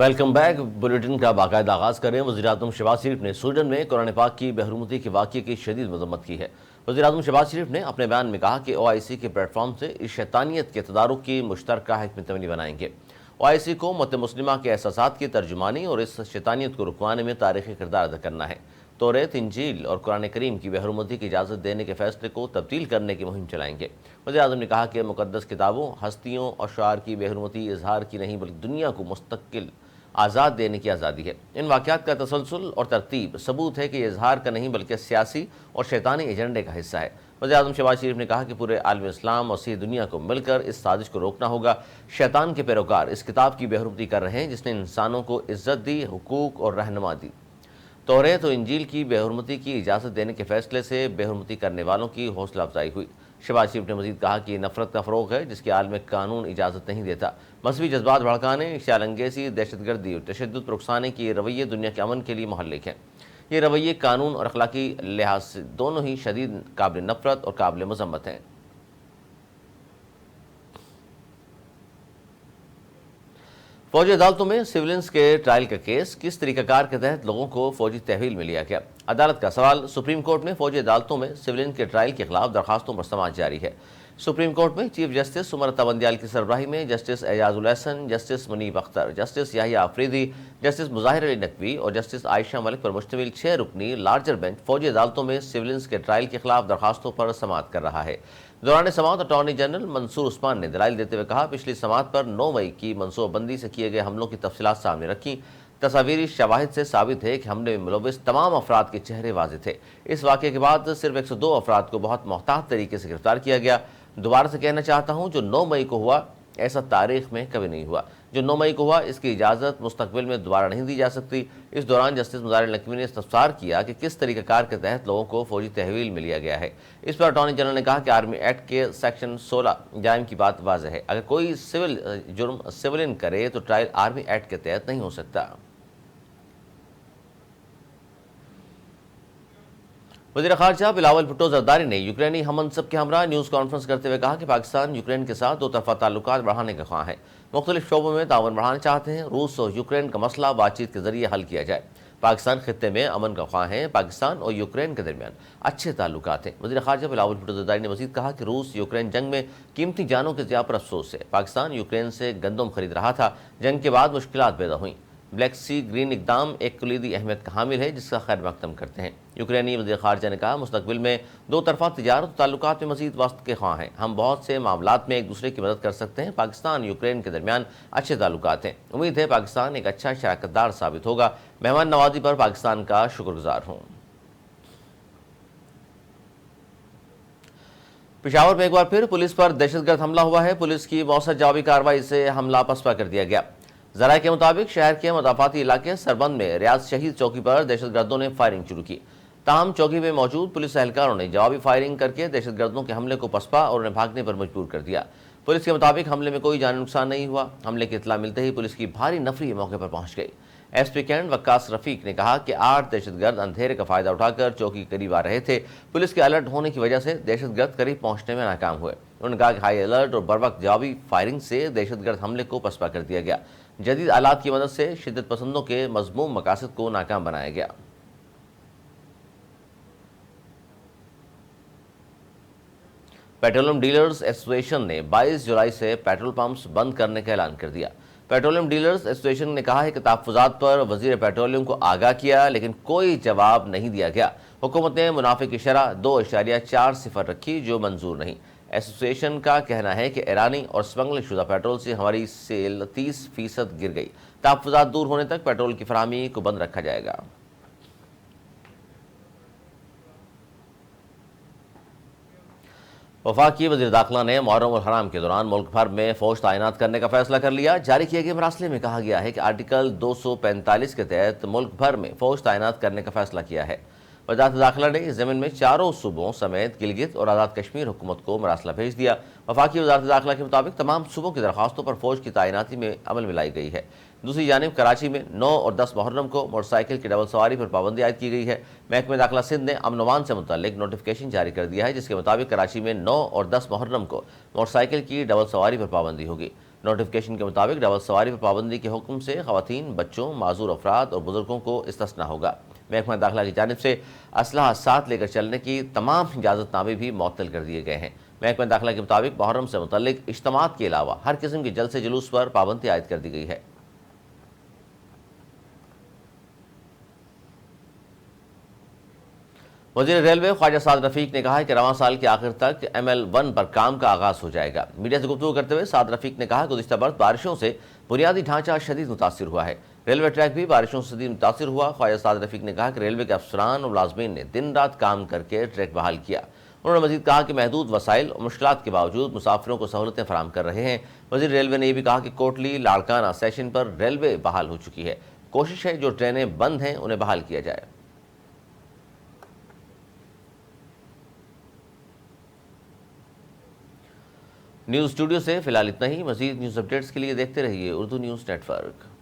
Welcome back bulletin کا باقاعدہ آغاز کریں۔ وزیراعظم شہباز شریف نے سویڈن میں قرآن پاک کی بحرمتی کے واقعے کی شدید مذمت کی ہے۔ وزیراعظم شہباز شریف نے اپنے بیان میں کہا کہ OIC کے پلیٹ فارم سے اس شیطانیت کے تدارک کی مشترکہ حکمت عملی بنائیں گے۔ OIC کو امت مسلمہ کے احساسات کی ترجمانی اور اس شیطانیت کو رکوانے میں تاریخی کردار ادا کرنا ہے۔ توریت، انجیل اور قرآن کریم کی بحرمتی کی اجازت دینے کے فیصلے کو تبدیل کرنے کی مہم چلائیں گے۔ وزیراعظم نے کہا کہ مقدس کتابوں، ہستیوں اور شعار کی بحرمتی اظہار کی نہیں بلکہ دنیا کو مستقل آزاد دینے کی آزادی ہے۔ ان واقعات کا تسلسل اور ترتیب ثبوت ہے کہ یہ اظہار کا نہیں بلکہ سیاسی اور شیطانی ایجنڈے کا حصہ ہے۔ وزیراعظم شہباز شریف نے کہا کہ پورے عالم اسلام اور سی دنیا کو مل کر اس سازش کو روکنا ہوگا۔ شیطان کے پیروکار اس کتاب کی بحرمتی کر رہے ہیں جس نے انسانوں کو عزت دی، حقوق اور رہنما دی۔ توریت و انجیل کی بحرمتی کی اجازت دینے کے فیصلے سے بحرمتی کرنے والوں کی حوصلہ افزائی ہوئی۔ شہباز شریف نے مزید کہا کہ یہ نفرت کا فروغ ہے جس کی عالم قانون اجازت نہیں دیتا۔ مذہبی جذبات بھڑکانے، اشتعال انگیزی، دہشت گردی اور تشدد پر اکسانے کی یہ رویے دنیا کے امن کے لیے محرک ہیں۔ یہ رویے قانون اور اخلاقی لحاظ سے دونوں ہی شدید قابل نفرت اور قابل مذمت ہیں۔ فوجی عدالتوں میں سولینز کے ٹرائل کا کیس کس طریقہ کار کے تحت لوگوں کو فوجی تحویل میں لیا گیا؟ عدالت کا سوال۔ سپریم کورٹ میں فوجی عدالتوں میں سولین کے ٹرائل کے خلاف درخواستوں پر سماعت جاری ہے۔ سپریم کورٹ میں چیف جسٹس سمرتا بندیال کی سربراہی میں جسٹس اعجاز الاحسن، جسٹس منیب اختر، جسٹس یحییٰ آفریدی، جسٹس مظاہر علی نقوی اور جسٹس عائشہ ملک پر مشتمل 6 رکنی لارجر بینچ فوجی عدالتوں میں سولینز کے ٹرائل کے خلاف درخواستوں پر سماعت کر رہا ہے۔ دوران سماعت اٹارنی جنرل منصور عثمان نے دلائل دیتے ہوئے کہا، پچھلی سماعت پر 9 مئی کی منصوبہ بندی سے کیے گئے حملوں کی تفصیلات سامنے رکھیں۔ تصاویری شواہد سے ثابت ہے کہ حملے میں ملوث تمام افراد کے چہرے واضح تھے۔ اس واقعے کے بعد صرف 102 افراد کو بہت محتاط طریقے سے گرفتار کیا گیا۔ دوبارہ سے کہنا چاہتا ہوں، جو 9 مئی کو ہوا ایسا تاریخ میں کبھی نہیں ہوا۔ جو 9 مئی کو ہوا اس کی اجازت مستقبل میں دوبارہ نہیں دی جا سکتی۔ اس دوران جسٹس مظاہر علی نقوی نے استفسار کیا کہ کس طریقہ کار کے تحت لوگوں کو فوجی تحویل میں لیا گیا ہے۔ اس پر اٹارنی جنرل نے کہا کہ آرمی ایکٹ کے سیکشن 16 جرائم کی بات واضح ہے۔ اگر کوئی سول جرم سولین کرے تو ٹرائل آرمی ایکٹ کے تحت نہیں ہو سکتا۔ وزیر خارجہ بلاول بھٹو زرداری نے یوکرینی ہم منصب کے ہمراہ نیوز کانفرنس کرتے ہوئے کہا کہ پاکستان یوکرین کے ساتھ 2 طرفہ تعلقات بڑھانے کا خواہاں ہے، مختلف شعبوں میں تعاون بڑھانا چاہتے ہیں۔ روس اور یوکرین کا مسئلہ بات چیت کے ذریعے حل کیا جائے۔ پاکستان خطے میں امن کا خواہاں ہے۔ پاکستان اور یوکرین کے درمیان اچھے تعلقات ہیں۔ وزیر خارجہ بلاول بھٹو زرداری نے مزید کہا کہ روس یوکرین جنگ میں قیمتی جانوں کے ضیاع پر افسوس ہے۔ پاکستان یوکرین سے گندم خرید رہا تھا، جنگ کے بعد مشکلات پیدا ہوئیں۔ بلیک سی گرین اقدام ایک کلیدی اہمیت کا حامل ہے جس کا خیر مقدم کرتے ہیں۔ یوکرینی وزیر خارجہ نے کہا، مستقبل میں 2 طرفہ تجارت و تعلقات میں مزید وسعت کے خواہاں ہیں۔ ہم بہت سے معاملات میں ایک دوسرے کی مدد کر سکتے ہیں۔ پاکستان یوکرین کے درمیان اچھے تعلقات ہیں۔ امید ہے پاکستان ایک اچھا شراکت دار ثابت ہوگا۔ مہمان نوازی پر پاکستان کا شکر گزار ہوں۔ پشاور میں ایک بار پھر پولیس پر دہشت گرد حملہ ہوا ہے۔ پولیس کی مؤثر جوابی کارروائی سے حملہ پسپا کر دیا گیا۔ ذرائع کے مطابق شہر کے مضافاتی علاقے سربند میں ریاض شہید چوکی پر دہشت گردوں نے فائرنگ شروع کی۔ تاہم چوکی میں موجود پولیس اہلکاروں نے جوابی فائرنگ کر کے دہشت گردوں کے حملے کو پسپا اور انہیں بھاگنے پر مجبور کر دیا۔ پولیس کے مطابق حملے میں کوئی جانی نقصان نہیں ہوا۔ حملے کی اطلاع ملتے ہی پولیس کی بھاری نفری موقع پر پہنچ گئی۔ ایس پی کینٹ وقاص رفیق نے کہا کہ 8 دہشت گرد اندھیرے کا فائدہ اٹھا کر چوکی کے قریب آ رہے تھے۔ پولیس کے الرٹ ہونے کی وجہ سے دہشت گرد قریب پہنچنے میں ناکام ہوئے۔ انہوں نے کہا کہ ہائی الرٹ اور بروقت جوابی فائرنگ سے دہشت گرد حملے کو پسپا کر دیا گیا۔ جدید آلات کی مدد سے شدت پسندوں کے مذموم مقاصد کو ناکام بنایا گیا۔ پیٹرولیم ڈیلرز ایسوسی ایشن نے 22 جولائی سے پیٹرول پمپس بند کرنے کا اعلان کر دیا۔ پیٹرولیم ڈیلرز ایسوسی ایشن نے کہا ہے کہ تحفظات پر وزیر پیٹرولیم کو آگاہ کیا لیکن کوئی جواب نہیں دیا گیا۔ حکومت نے منافع کی شرح 2.40 رکھی جو منظور نہیں۔ ایسوسی ایشن کا کہنا ہے کہ ایرانی اور سمگلنگ شدہ پیٹرول سے ہماری سیل 30% گر گئی۔ تحفظات دور ہونے تک پیٹرول کی فراہمی کو بند رکھا جائے گا۔ وفاقی وزیر داخلہ نے محرم الحرام کے دوران ملک بھر میں فوج تعینات کرنے کا فیصلہ کر لیا۔ جاری کیے گئے مراسلے میں کہا گیا ہے کہ آرٹیکل 245 کے تحت ملک بھر میں فوج تعینات کرنے کا فیصلہ کیا ہے۔ وزارت داخلہ نے اس ضمن میں 4 صوبوں سمیت گلگت اور آزاد کشمیر حکومت کو مراسلہ بھیج دیا۔ وفاقی وزارت داخلہ کے مطابق تمام صوبوں کی درخواستوں پر فوج کی تعیناتی میں عمل میں لائی گئی ہے۔ دوسری جانب کراچی میں 9 اور 10 محرم کو موٹر سائیکل کی ڈبل سواری پر پابندی عائد کی گئی ہے۔ محکمہ داخلہ سندھ نے امن و امان سے متعلق نوٹیفکیشن جاری کر دیا ہے جس کے مطابق کراچی میں 9 اور 10 محرم کو موٹر سائیکل کی ڈبل سواری پر پابندی ہوگی۔ نوٹیفکیشن کے مطابق ڈبل سواری پر پابندی کے حکم سے خواتین، بچوں، معذور افراد اور بزرگوں کو استثناء ہوگا۔ محکمہ داخلہ کی جانب سے اسلحہ ساتھ لے کر چلنے کی تمام اجازت نامے بھی معطل کر دیے گئے ہیں۔ محکمہ داخلہ کے مطابق محرم سے متعلق اجتماعات کے علاوہ ہر قسم کے جلسے جلوس پر پابندی عائد کر دی گئی ہے۔ وزیر ریلوے خواجہ سعد رفیق نے کہا ہے کہ رواں سال کے آخر تک ML1 پر کام کا آغاز ہو جائے گا۔ میڈیا سے گفتگو کرتے ہوئے سعد رفیق نے کہا کہ گزشتہ برس بارشوں سے بنیادی ڈھانچہ شدید متاثر ہوا ہے، ریلوے ٹریک بھی بارشوں سے شدید متاثر ہوا۔ خواجہ سعد رفیق نے کہا کہ ریلوے کے افسران اور ملازمین نے دن رات کام کر کے ٹریک بحال کیا۔ انہوں نے مزید کہا کہ محدود وسائل اور مشکلات کے باوجود مسافروں کو سہولتیں فراہم کر رہے ہیں۔ وزیر ریلوے نے یہ بھی کہا کہ کوٹلی لاڑکانہ سیشن پر ریلوے بحال ہو چکی ہے، کوشش ہے جو ٹرینیں بند ہیں انہیں بحال کیا جائے۔ نیوز اسٹوڈیو سے فی الحال اتنا ہی۔ مزید نیوز اپڈیٹس کے لیے دیکھتے رہیے اردو نیوز نیٹ ورک۔